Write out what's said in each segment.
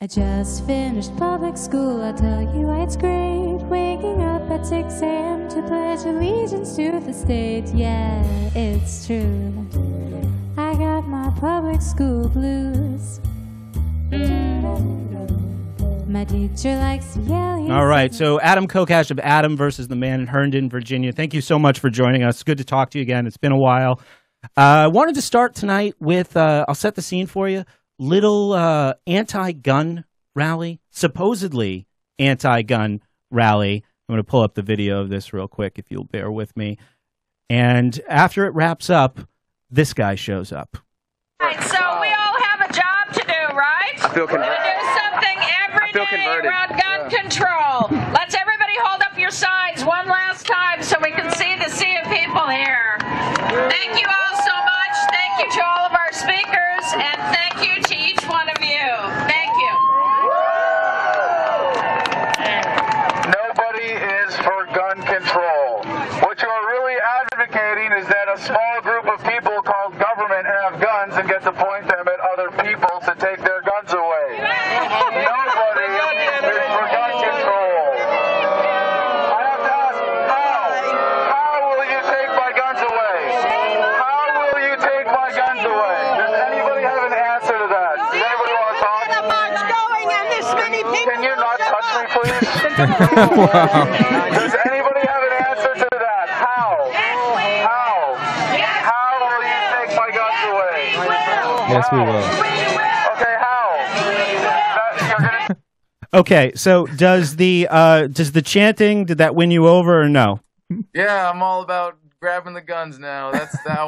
I just finished public school, I'll tell you why it's great. Waking up at 6 a.m. to pledge allegiance to the state. Yeah, it's true. I got my public school blues. My teacher likes to yell. All right, so Adam Kokesh of Adam versus the Man in Herndon, Virginia. Thank you so much for joining us. Good to talk to you again. It's been a while. I wanted to start tonight with, I'll set the scene for you, little anti-gun rally, supposedly anti-gun rally. I'm going to pull up the video of this real quick if you'll bear with me. And after it wraps up, this guy shows up. Right, so we all have a job to do, right? I feel converted. We do something every day around gun control. Let's everybody hold up your signs one last time so we can see the sea of people here. Thank you all so much. Thank you to all of our speakers, and thank you to each one of you. Thank you. Nobody is for gun control. What you are really advocating is that a small group of people called government have guns and get to point them at other people to take their guns away. Nobody is for gun control. I have to ask, how will you take my guns away? How will you take my guns away? Does anybody have an answer to that? Does anybody want to talk? The march going and this many people. Can you not touch me, please? Does anybody have an answer to that? How? How will you take my guns away? Yes, we will. Okay, how? Okay, so does the chanting, did that win you over or no? Yeah, I'm all about grabbing the guns now. I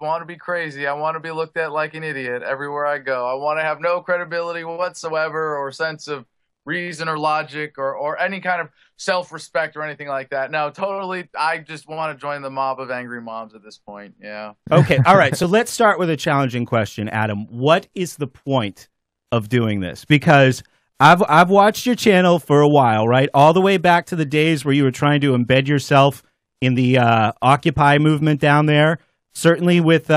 want to be crazy. I want to be looked at like an idiot everywhere I go. I want to have no credibility whatsoever or sense of reason or logic or any kind of self-respect or anything like that. No, totally. I just want to join the mob of angry moms at this point. Yeah. Okay. All right. So let's start with a challenging question, Adam. What is the point of doing this? Because I've watched your channel for a while, right? All the way back to the days where you were trying to embed yourself in the Occupy movement down there, certainly with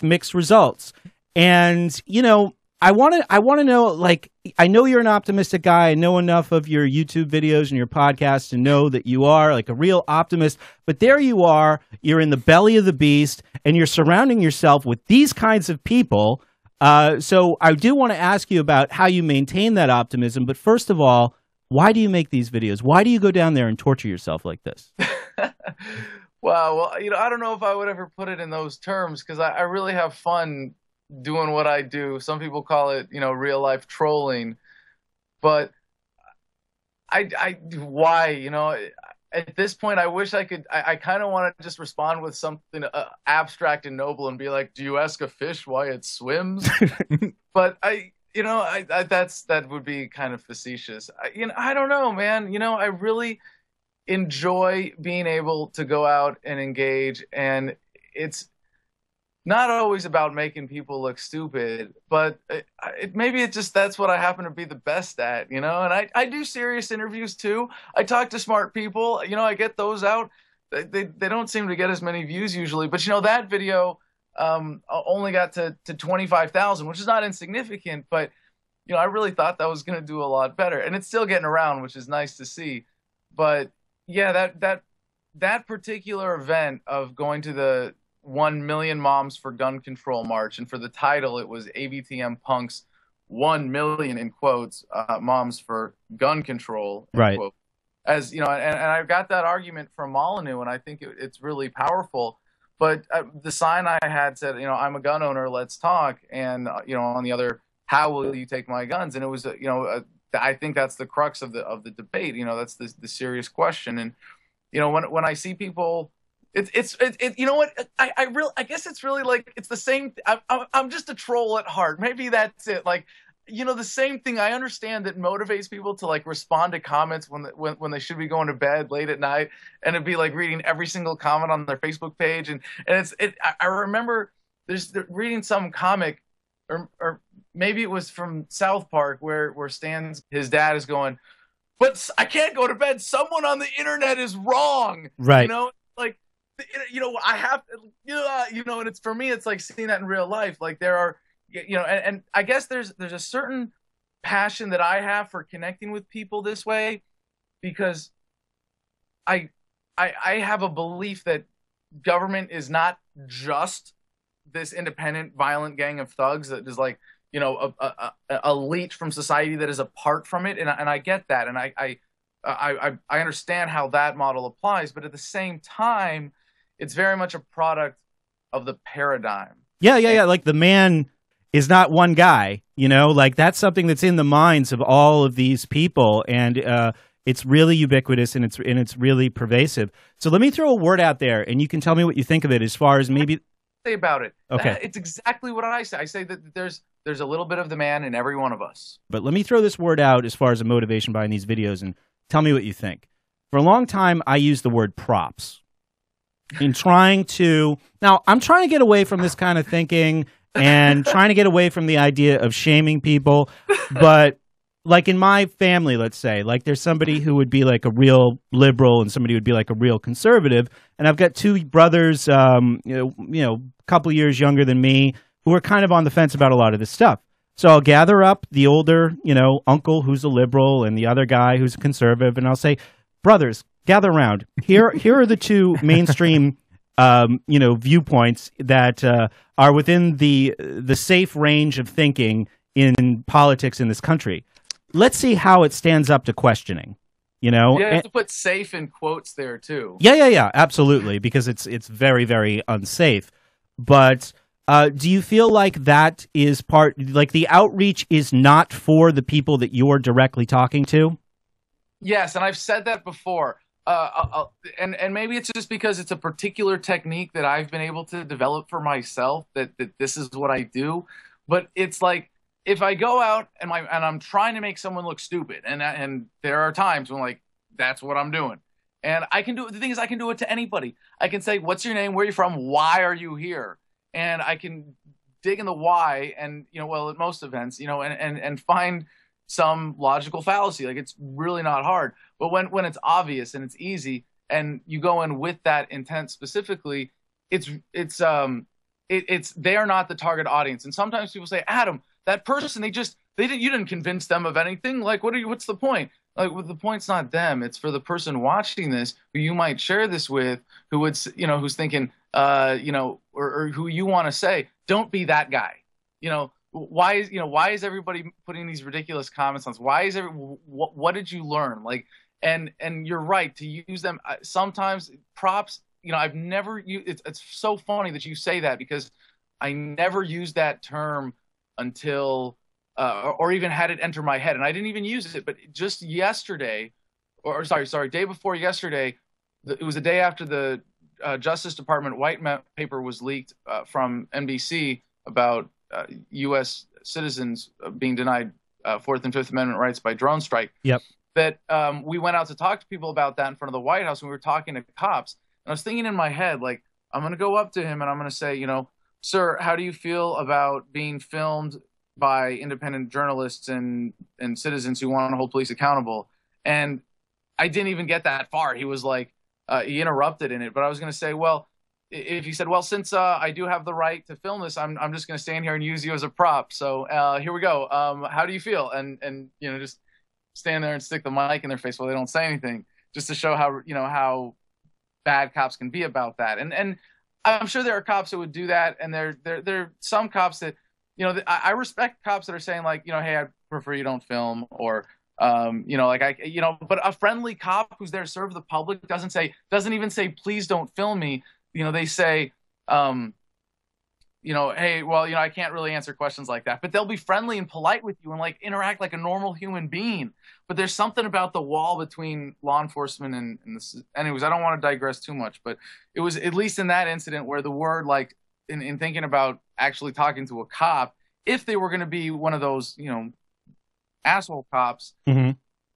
mixed results. And, you know, I want to know, like, I know you're an optimistic guy. I know enough of your YouTube videos and your podcasts to know that you are like a real optimist. But there you are. You're in the belly of the beast, and you're surrounding yourself with these kinds of people. So I do want to ask you about how you maintain that optimism. But first of all, why do you make these videos? Why do you go down there and torture yourself like this? Wow. Well, you know, I don't know if I would ever put it in those terms because I really have fun doing what I do. Some people call it, you know, real life trolling, but why, you know, at this point, I wish I could, I kind of want to just respond with something abstract and noble and be like, do you ask a fish why it swims? But that would be kind of facetious. I don't know, man. You know, I really enjoy being able to go out and engage, and it's not always about making people look stupid, but maybe it's just that's what I happen to be the best at, you know? And I do serious interviews too. I talk to smart people, you know, I get those out. They don't seem to get as many views usually, but you know, that video only got to 25,000, which is not insignificant, but you know, I really thought that was going to do a lot better, and it's still getting around, which is nice to see. But yeah, that particular event of going to the 1 Million Moms for Gun Control March, and for the title, it was ABTM Punk's 1 million, in quotes, moms for gun control, right? Quote. As you know, and I got that argument from Molyneux, and I think it's really powerful. But the sign I had said, you know, I'm a gun owner, let's talk, and you know, on the other, how will you take my guns? And it was, you know, I think that's the crux of the debate. You know, that's the serious question. And you know, when I see people. It's you know what, I guess it's really like it's the same. I'm just a troll at heart. Maybe that's it. Like, you know, the same thing. I understand that motivates people to like respond to comments when they should be going to bed late at night, and it'd be like reading every single comment on their Facebook page. And I remember reading some comic, or maybe it was from South Park where Stan's his dad is going, but I can't go to bed. Someone on the internet is wrong. Right. You know, like. You know, I have, you know, and it's for me, it's like seeing that in real life. Like there are, you know, and I guess there's a certain passion that I have for connecting with people this way, because I have a belief that government is not just this independent, violent gang of thugs that is like, you know, a leech from society that is apart from it, and I get that, and I understand how that model applies, but at the same time, it's very much a product of the paradigm. Yeah. Like the man is not one guy, you know, like that's something that's in the minds of all of these people, and it's really ubiquitous and it's really pervasive. So let me throw a word out there, and you can tell me what you think of it as far as maybe say about it. Okay, it's exactly what I say. I say that there's a little bit of the man in every one of us. But let me throw this word out as far as a motivation behind these videos, and tell me what you think. For a long time, I used the word props in trying to. Now, I'm trying to get away from this kind of thinking and trying to get away from the idea of shaming people. But like in my family, let's say, like there's somebody who would be like a real liberal and somebody who would be like a real conservative. And I've got two brothers, you know, a couple years younger than me, who are kind of on the fence about a lot of this stuff. So I'll gather up the older, you know, uncle who's a liberal and the other guy who's a conservative, and I'll say, brothers, gather around. Here are the two mainstream, you know, viewpoints that are within the safe range of thinking in politics in this country. Let's see how it stands up to questioning. You know, you have to put "safe" in quotes there too. Yeah, absolutely, because it's very, very unsafe. But do you feel like that is part, like the outreach is not for the people that you're directly talking to? Yes, and I've said that before. And maybe it's just because it's a particular technique that I've been able to develop for myself, that this is what I do. But it's like, if I go out and I'm trying to make someone look stupid, and there are times when like that's what I'm doing, and I can do it. The thing is, I can do it to anybody. I can say, "What's your name? Where are you from? Why are you here?" And I can dig in the why, and you know, well, at most events, you know, and find some logical fallacy. Like it's really not hard. But when it's obvious and it's easy, and you go in with that intent specifically, they are not the target audience. And sometimes people say, Adam, that person, you didn't convince them of anything. Like, what's the point? Like, well, the point's not them. It's for the person watching this, who you might share this with, who would, you know, who's thinking, you know, or who you want to say, don't be that guy. You know, why is everybody putting these ridiculous comments on this? Why is what did you learn? Like, and you're right to use them. Sometimes props, you know, I've never used, it's so funny that you say that, because I never used that term until, or even had it enter my head. And I didn't even use it, but just yesterday, or sorry, day before yesterday, it was the day after the Justice Department white paper was leaked from NBC about U.S. citizens being denied Fourth and Fifth Amendment rights by drone strike. Yep. That we went out to talk to people about that in front of the White House, and we were talking to cops. And I was thinking in my head, like, I'm going to go up to him and I'm going to say, you know, sir, how do you feel about being filmed by independent journalists and citizens who want to hold police accountable? And I didn't even get that far. He was like, he interrupted in it. But I was going to say, well, if he said, well, since I do have the right to film this, I'm just going to stand here and use you as a prop. So here we go. How do you feel? And you know, just stand there and stick the mic in their face while they don't say anything, just to show how, you know, how bad cops can be about that. And I'm sure there are cops that would do that, and there are some cops that, you know, I respect cops that are saying, like, you know, hey, I prefer you don't film, or you know, like, but a friendly cop who's there to serve the public doesn't even say please don't film me. You know, they say, you know, hey, well, you know, I can't really answer questions like that. But they'll be friendly and polite with you and like interact like a normal human being. But there's something about the wall between law enforcement and this. Anyways, I don't want to digress too much, but it was at least in that incident where the word, like, in thinking about actually talking to a cop, if they were going to be one of those, you know, asshole cops, mm-hmm.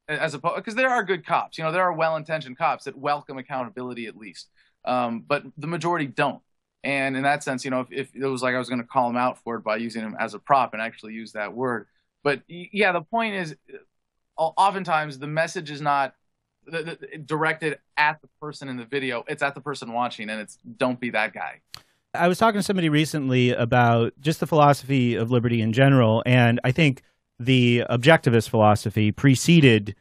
as opposed, because there are good cops, you know, there are well-intentioned cops that welcome accountability at least, but the majority don't. And in that sense, you know, if it was like I was going to call him out for it by using him as a prop and actually use that word. But yeah, the point is, oftentimes the message is not directed at the person in the video. It's at the person watching, and it's don't be that guy. I was talking to somebody recently about just the philosophy of liberty in general, and I think the objectivist philosophy preceded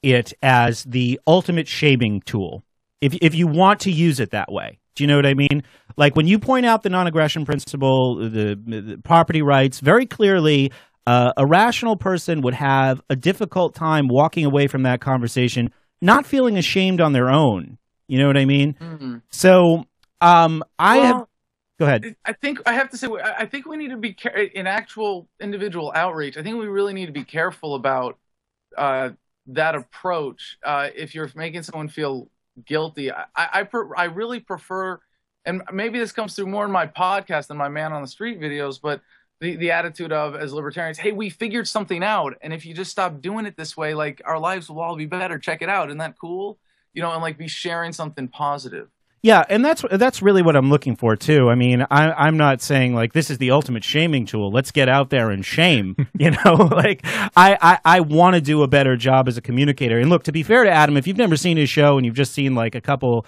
it as the ultimate shaming tool, if you want to use it that way. Do you know what I mean? Like when you point out the non-aggression principle, the property rights, very clearly a rational person would have a difficult time walking away from that conversation, not feeling ashamed on their own. You know what I mean? Mm-hmm. So go ahead. I think I have to say, I think we need to be in actual individual outreach. I think we really need to be careful about that approach. If you're making someone feel guilty, I really prefer, and maybe this comes through more in my podcast than my man on the street videos, but the attitude of, as libertarians, hey, we figured something out, and if you just stop doing it this way, like, our lives will all be better. Check it out. Isn't that cool? You know, and like be sharing something positive. Yeah, and that's really what I'm looking for too. I mean, I'm not saying like this is the ultimate shaming tool. Let's get out there and shame. You know, like I want to do a better job as a communicator. And look, to be fair to Adam, if you've never seen his show and you've just seen like a couple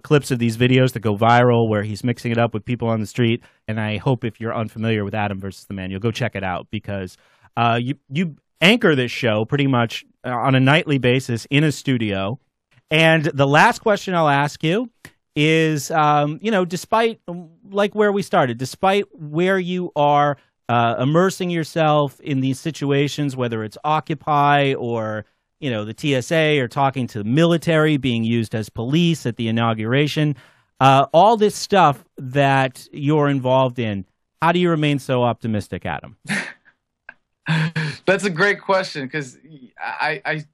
clips of these videos that go viral where he's mixing it up with people on the street, and I hope if you're unfamiliar with Adam versus the Man, you'll go check it out, because you anchor this show pretty much on a nightly basis in a studio. And the last question I'll ask you is, you know, despite like where we started, despite where you are immersing yourself in these situations, whether it's Occupy or, you know, the TSA or talking to the military being used as police at the inauguration, all this stuff that you're involved in, how do you remain so optimistic, Adam? That's a great question, because I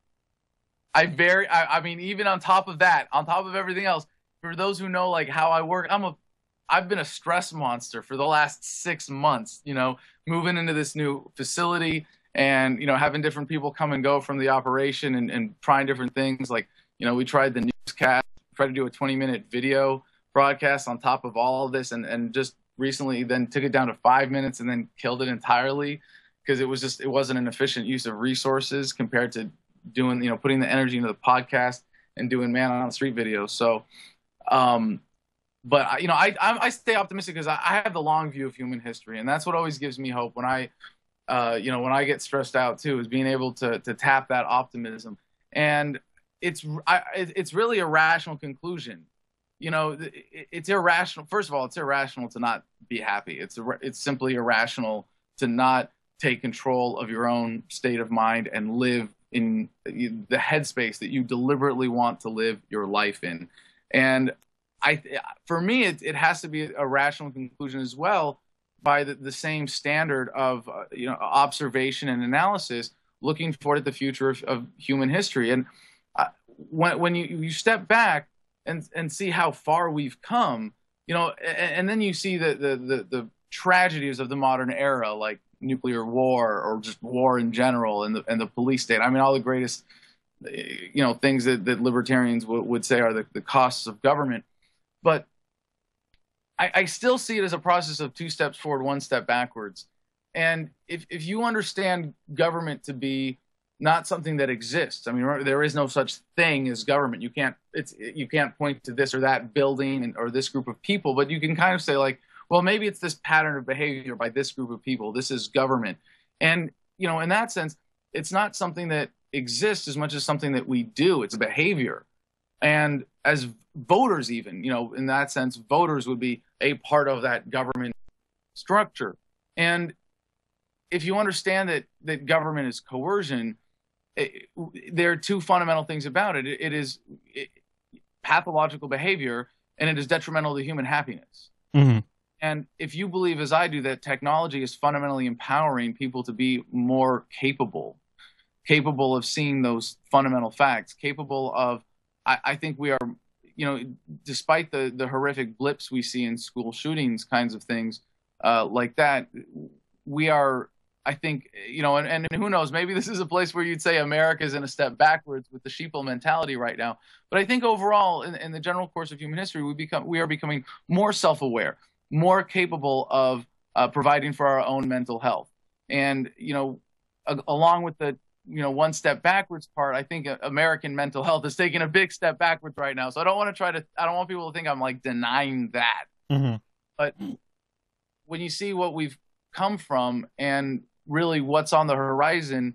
mean, even on top of that, on top of everything else, for those who know like how I work, I've been a stress monster for the last 6 months, you know, moving into this new facility and, you know, having different people come and go from the operation and trying different things. Like, you know, we tried the newscast, tried to do a 20-minute video broadcast on top of all of this, and just recently then took it down to 5 minutes and then killed it entirely, because it wasn't an efficient use of resources compared to doing, you know, putting the energy into the podcast and doing man on the street videos. So, but you know, I stay optimistic because I have the long view of human history, and that's what always gives me hope when I, you know, when I get stressed out too, is being able to tap that optimism. And it's really a rational conclusion. You know, it's irrational. First of all, it's irrational to not be happy. It's simply irrational to not take control of your own state of mind and live in the headspace that you deliberately want to live your life in. And for me, it has to be a rational conclusion as well, by the same standard of you know, observation and analysis, looking forward at the future of human history. And when you step back and see how far we've come, you know, and then you see the tragedies of the modern era, like nuclear war or just war in general, and the police state. I mean, all the greatest, you know, things that libertarians would say are the costs of government. But I still see it as a process of 2 steps forward, 1 step backwards. And if you understand government to be not something that exists, I mean, remember, there is no such thing as government. You can't point to this or that building or this group of people, but you can kind of say like, well, maybe it's this pattern of behavior by this group of people. This is government. And, you know, in that sense, it's not something that exists as much as something that we do. It's a behavior. And as voters, even, you know, in that sense, voters would be a part of that government structure. And if you understand that government is coercion, there are 2 fundamental things about it. It is pathological behavior, and it is detrimental to human happiness. Mm-hmm. And if you believe, as I do, that technology is fundamentally empowering people to be more capable of seeing those fundamental facts, capable of, I think we are, you know, despite the horrific blips we see in school shootings, kinds of things like that, we are, I think, you know, and who knows, maybe this is a place where you'd say America's in a step backwards with the sheeple mentality right now. But I think overall, in the general course of human history, we are becoming more self-aware, more capable of providing for our own mental health. And, you know, along with the, you know, 1 step backwards part, I think American mental health is taking a big step backwards right now. So I don't want people to think I'm like denying that. Mm-hmm. But when you see what we've come from, and really what's on the horizon,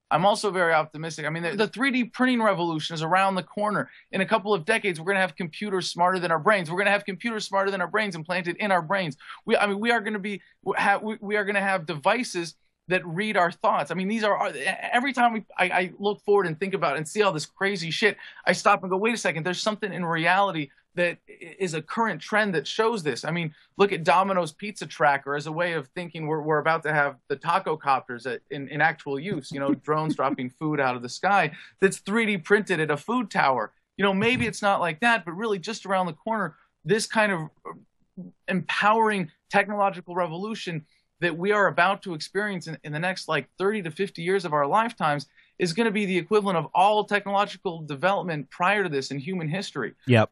I'm also very optimistic. I mean, the 3D printing revolution is around the corner. In a couple of decades, we're going to have computers smarter than our brains. We're going to have computers smarter than our brains implanted in our brains. We are going to have devices that read our thoughts. I mean, these are every time I look forward and think about it and see all this crazy shit, I stop and go, wait a second, there's something in reality that is a current trend that shows this. I mean, look at Domino's Pizza Tracker as a way of thinking we're about to have the taco copters in actual use, you know, drones dropping food out of the sky that's 3D printed at a food tower. You know, maybe it's not like that, but really just around the corner, this kind of empowering technological revolution that we are about to experience in the next like 30 to 50 years of our lifetimes is going to be the equivalent of all technological development prior to this in human history. Yep.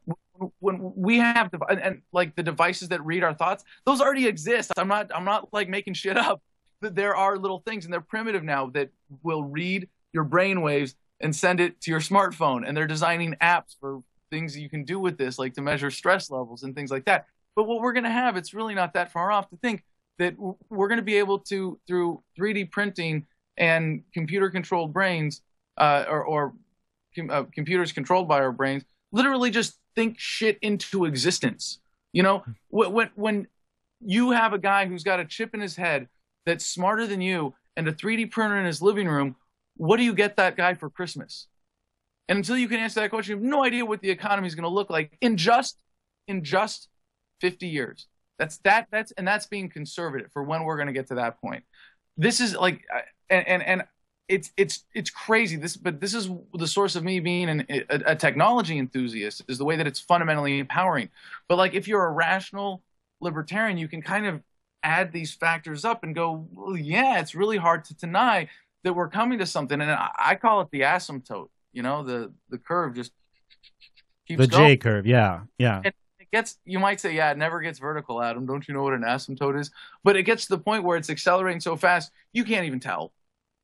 When we have and like the devices that read our thoughts, those already exist. I'm not like making shit up. There are little things, and they're primitive now, that will read your brain waves and send it to your smartphone. And they're designing apps for things you can do with this, like to measure stress levels and things like that. But what we're going to have, it's really not that far off to think that we're going to be able to, through 3D printing and computer-controlled brains, computers controlled by our brains, literally just think shit into existence. You know, when you have a guy who's got a chip in his head that's smarter than you and a 3D printer in his living room, what do you get that guy for Christmas? And until you can answer that question, you have no idea what the economy is going to look like in just 50 years. That's being conservative for when we're going to get to that point. This is like, and it's crazy. But this is the source of me being a technology enthusiast, is the way that it's fundamentally empowering. But like, if you're a rational libertarian, you can kind of add these factors up and go, well, yeah, it's really hard to deny that we're coming to something. And I call it the asymptote. You know, the curve just keeps the going. J curve. Yeah. And it gets, you might say, yeah, it never gets vertical, Adam. Don't you know what an asymptote is? But it gets to the point where it's accelerating so fast, you can't even tell.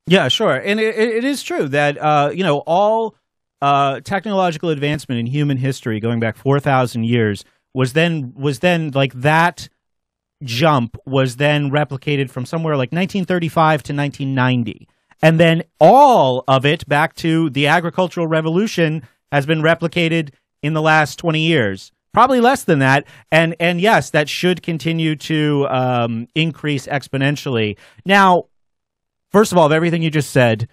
Yeah, sure. And it is true that, you know, all technological advancement in human history going back 4,000 years was then like that jump was then replicated from somewhere like 1935 to 1990. And then all of it back to the agricultural revolution has been replicated in the last 20 years. Probably less than that. And yes, that should continue to increase exponentially. Now, first of all, of everything you just said,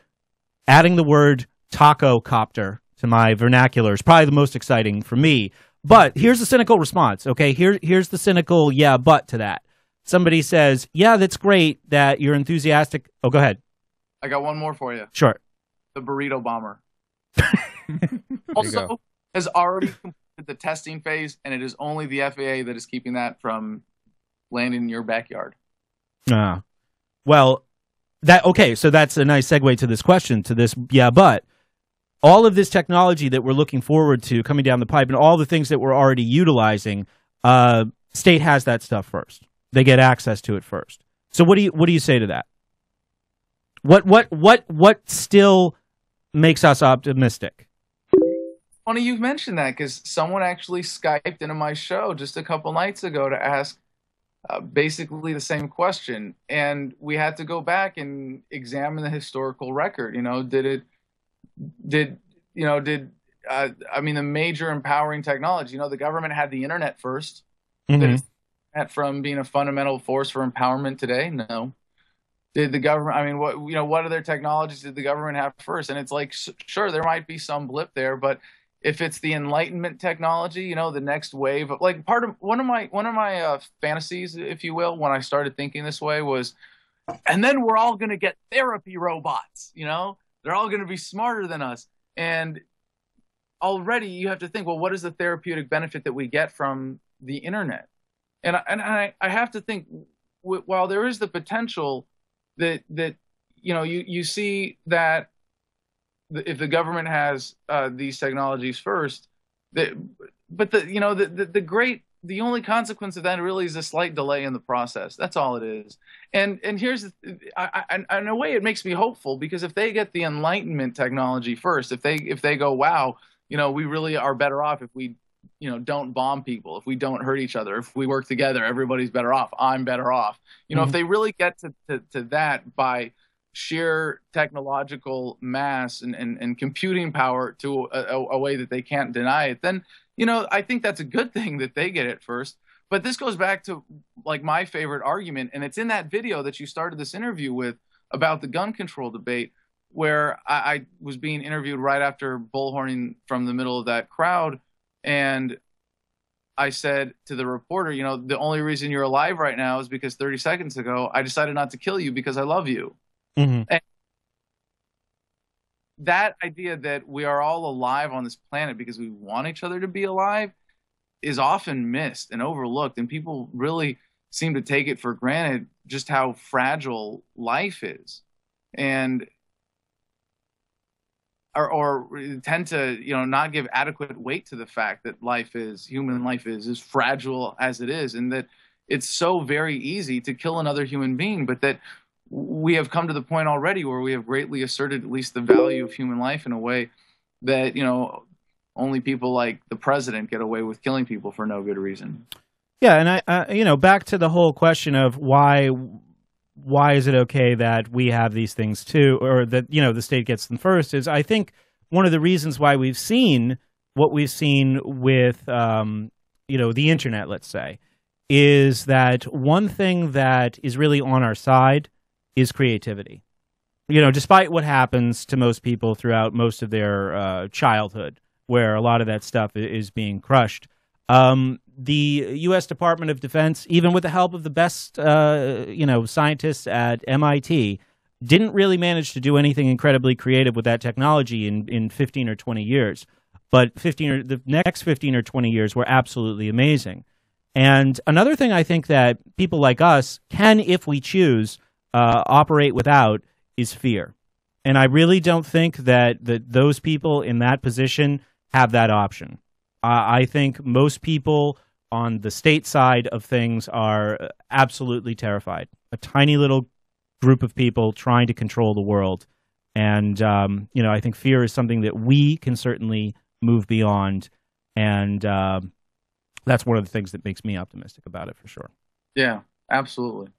adding the word taco copter to my vernacular is probably the most exciting for me. But here's the cynical response, okay? Here's the cynical yeah, but to that. Somebody says, yeah, that's great that you're enthusiastic. Oh, go ahead. I got one more for you. Sure. The burrito bomber. Also has already completed the testing phase, and it is only the FAA that is keeping that from landing in your backyard. Well, so that's a nice segue to this question, to this, yeah, but all of this technology that we're looking forward to coming down the pipe and all the things that we're already utilizing, state has that stuff first. They get access to it first. So what do you say to that? What still makes us optimistic? Funny you mentioned that, because someone actually Skyped into my show just a couple nights ago to ask basically the same question, and we had to go back and examine the historical record. You know, the major empowering technology. You know, the government had the internet first. Mm-hmm. From being a fundamental force for empowerment today? No. Did the government? I mean, what other technologies did the government have first? And it's like, sure, there might be some blip there, but if it's the Enlightenment technology, you know, the next wave of, like, one of my fantasies, if you will, when I started thinking this way was, and then we're all going to get therapy robots. You know, they're all going to be smarter than us, and already you have to think, well, what is the therapeutic benefit that we get from the internet? And I have to think, while there is the potential that you know, you see that if the government has these technologies first, the only consequence of that really is a slight delay in the process. That's all it is. And here's in a way it makes me hopeful, because if they get the Enlightenment technology first, if they go, wow, you know, we really are better off if we don't bomb people, if we don't hurt each other, if we work together, everybody's better off. I'm better off. If they really get to that by sheer technological mass and computing power to a way that they can't deny it, then, I think that's a good thing that they get it first. But this goes back to like my favorite argument, and it's in that video that you started this interview with about the gun control debate, where I was being interviewed right after bullhorning from the middle of that crowd. And I said to the reporter, the only reason you're alive right now is because 30 seconds ago, I decided not to kill you because I love you. Mm-hmm. And that idea that we are all alive on this planet because we want each other to be alive is often missed and overlooked. And people really seem to take it for granted just how fragile life is. And or tend to, not give adequate weight to the fact that human life is as fragile as it is, and that it's so very easy to kill another human being, but that we have come to the point already where we have greatly asserted at least the value of human life in a way that, only people like the president get away with killing people for no good reason. Yeah, and back to the whole question of why is it okay that we have these things too, or that, the state gets them first, is I think one of the reasons why we've seen what we've seen with, the internet, let's say, is that one thing that is really on our side is creativity. Despite what happens to most people throughout most of their childhood, where a lot of that stuff is being crushed. The U.S. Department of Defense, even with the help of the best, scientists at MIT, didn't really manage to do anything incredibly creative with that technology in 15 or 20 years. But the next 15 or 20 years were absolutely amazing. And another thing I think that people like us can, if we choose, operate without is fear. And I really don't think that those people in that position have that option. I think most people on the state side of things are absolutely terrified. A tiny little group of people trying to control the world. And, I think fear is something that we can certainly move beyond. And that's one of the things that makes me optimistic about it, for sure. Yeah, absolutely.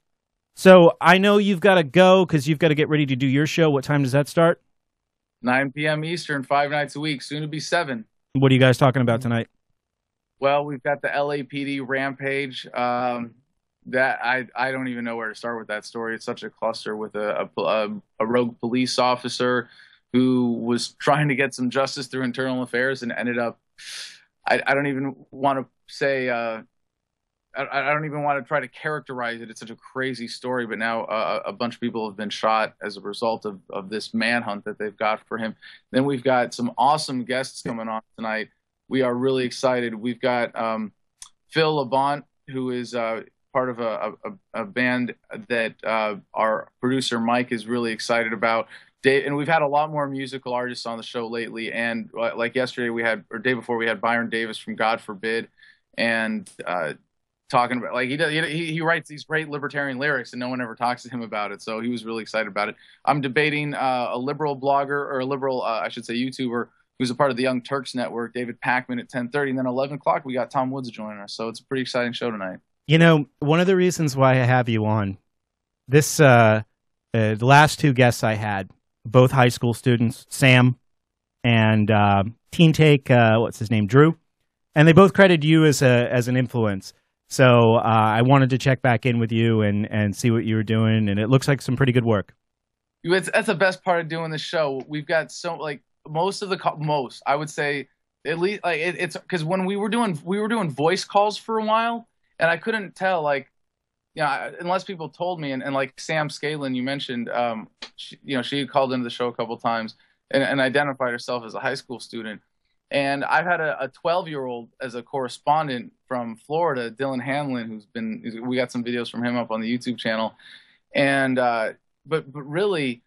So I know you've got to go because you've got to get ready to do your show. What time does that start? 9 p.m. Eastern, 5 nights a week, soon to be 7. What are you guys talking about tonight? Well, we've got the LAPD rampage. That I don't even know where to start with that story. It's such a cluster with a rogue police officer who was trying to get some justice through internal affairs and ended up. I don't even want to say. I don't even want to try to characterize it. It's such a crazy story, but now a bunch of people have been shot as a result of this manhunt that they've got for him. Then we've got some awesome guests coming on tonight. We are really excited. We've got Phil Labonte, who is part of a band that our producer Mike is really excited about. And we've had a lot more musical artists on the show lately. And like yesterday, day before, we had Byron Davis from God Forbid, and talking about, like, he writes these great libertarian lyrics and no one ever talks to him about it. So he was really excited about it. I'm debating a liberal blogger, or a liberal, I should say, YouTuber, who's a part of the Young Turks Network, David Pakman, at 10:30. And then 11 o'clock, we got Tom Woods joining us. So it's a pretty exciting show tonight. One of the reasons why I have you on, the last two guests I had, both high school students, Sam and Teen Take, what's his name, Drew, and they both credited you as an influence. So I wanted to check back in with you and see what you were doing, and it looks like some pretty good work. That's the best part of doing this show. We've got most I would say, at least, like, it's because when we were doing voice calls for a while, and I couldn't tell, unless people told me, and like Sam Skalin, you mentioned, she had called into the show a couple times and identified herself as a high school student. And I've had a 12-year-old as a correspondent from Florida, Dylan Hanlon, we got some videos from him up on the YouTube channel. And, but really,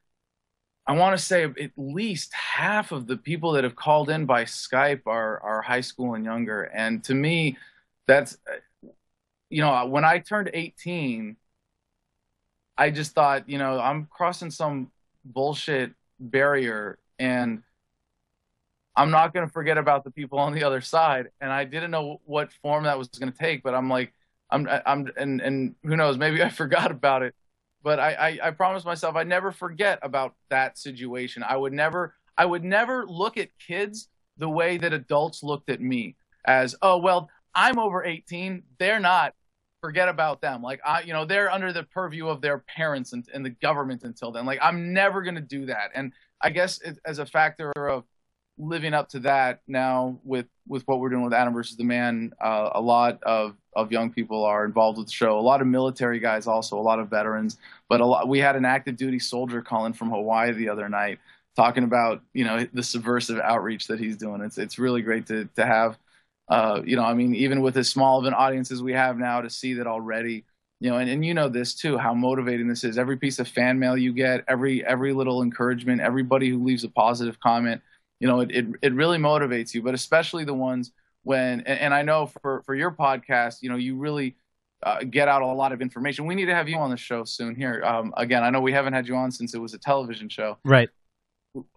I want to say at least half of the people that have called in by Skype are high school and younger. And to me, that's, when I turned 18, I just thought, I'm crossing some bullshit barrier, and I'm not going to forget about the people on the other side. And I didn't know what form that was going to take, but I'm like, and who knows, maybe I forgot about it, but I promised myself I'd never forget about that situation. I would never look at kids the way that adults looked at me as, oh, well, I'm over 18. They're not. Forget about them. Like, they're under the purview of their parents and the government until then. Like, I'm never going to do that. And I guess as a factor of living up to that now with what we're doing with Adam versus the Man, a lot of young people are involved with the show. A lot of military guys also, a lot of veterans. But we had an active duty soldier calling from Hawaii the other night talking about, the subversive outreach that he's doing. It's really great to have. Even with as small of an audience as we have now, to see that already, and this too, how motivating this is. Every piece of fan mail you get, every little encouragement, everybody who leaves a positive comment, it really motivates you. But especially the ones when, and I know for your podcast, you really get out a lot of information. We need to have you on the show soon here. Again, I know we haven't had you on since it was a television show. Right.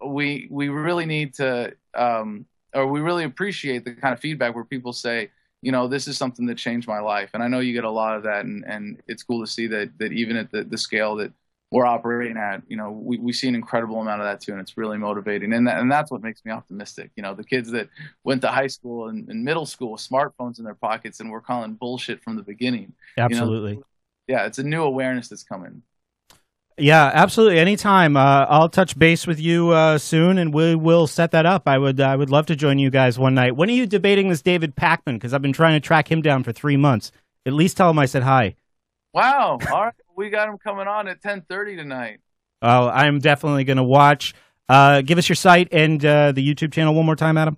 We really need to, or we really appreciate the kind of feedback where people say, this is something that changed my life. And I know you get a lot of that, and it's cool to see that even at the scale that we're operating at, we see an incredible amount of that too, and it's really motivating. And that's what makes me optimistic. The kids that went to high school and middle school with smartphones in their pockets and were calling bullshit from the beginning. Absolutely. Yeah, it's a new awareness that's coming. Yeah, absolutely. Anytime. I'll touch base with you soon, and we will set that up. I would love to join you guys one night. When are you debating this David Pakman? Because I've been trying to track him down for 3 months. At least tell him I said hi. Wow. All right. We got him coming on at 10:30 tonight. Oh, I'm definitely going to watch. Give us your site and the YouTube channel one more time, Adam.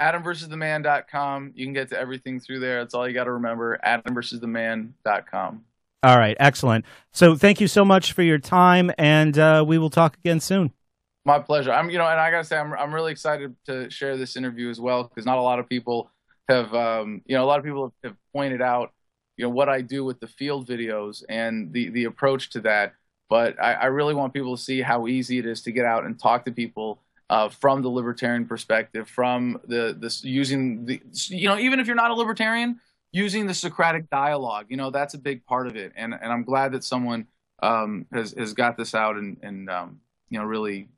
AdamVersusTheMan.com. You can get to everything through there. That's all you got to remember. AdamVersusTheMan.com. All right, excellent. So thank you so much for your time, and we will talk again soon. My pleasure. And I gotta say, I'm really excited to share this interview as well, because not a lot of people have, have pointed out, what I do with the field videos and the approach to that. But I really want people to see how easy it is to get out and talk to people from the libertarian perspective, from using the, even if you're not a libertarian, using the Socratic dialogue, that's a big part of it. And I'm glad that someone has got this out and really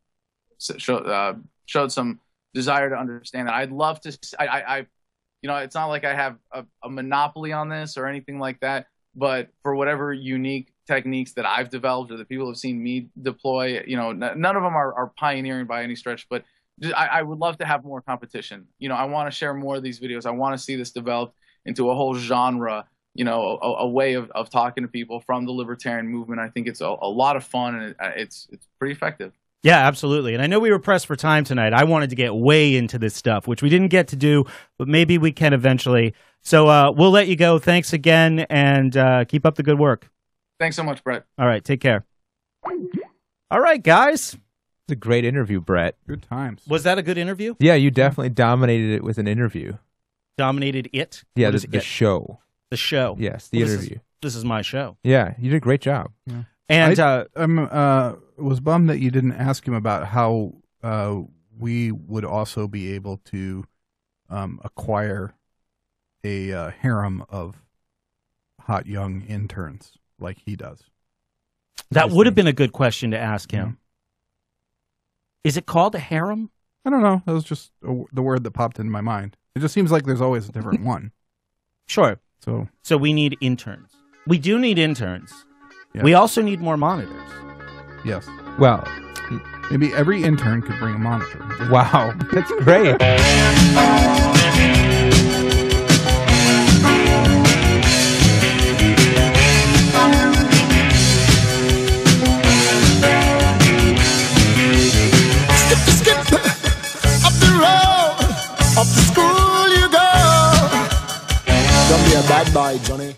showed some desire to understand that. I'd love to, it's not like I have a monopoly on this or anything like that, but for whatever unique techniques that I've developed or that people have seen me deploy, none of them are pioneering by any stretch, but I would love to have more competition. I want to share more of these videos. I want to see this developed into a whole genre, a way of talking to people from the libertarian movement. I think it's a lot of fun, and it's pretty effective. Yeah, absolutely. And I know we were pressed for time tonight. I wanted to get way into this stuff, which we didn't get to do, but maybe we can eventually. So we'll let you go. Thanks again, and keep up the good work. Thanks so much, Brett. All right, take care. All right, guys. It's a great interview, Brett. Good times. Was that a good interview? Yeah, you definitely dominated it with an interview. Dominated it? Yeah, the show. The show. Yes, the interview. This is my show. Yeah, you did a great job. Yeah. And I was bummed that you didn't ask him about how we would also be able to acquire a harem of hot young interns like he does. That would have been a good question to ask him. Yeah. Is it called a harem? I don't know. That was just the word that popped in my mind. It just seems like there's always a different one. Sure. So we need interns. We do need interns. Yes. We also need more monitors. Yes. Well, maybe every intern could bring a monitor. Wow. That's great. Don't be a bad boy, Johnny.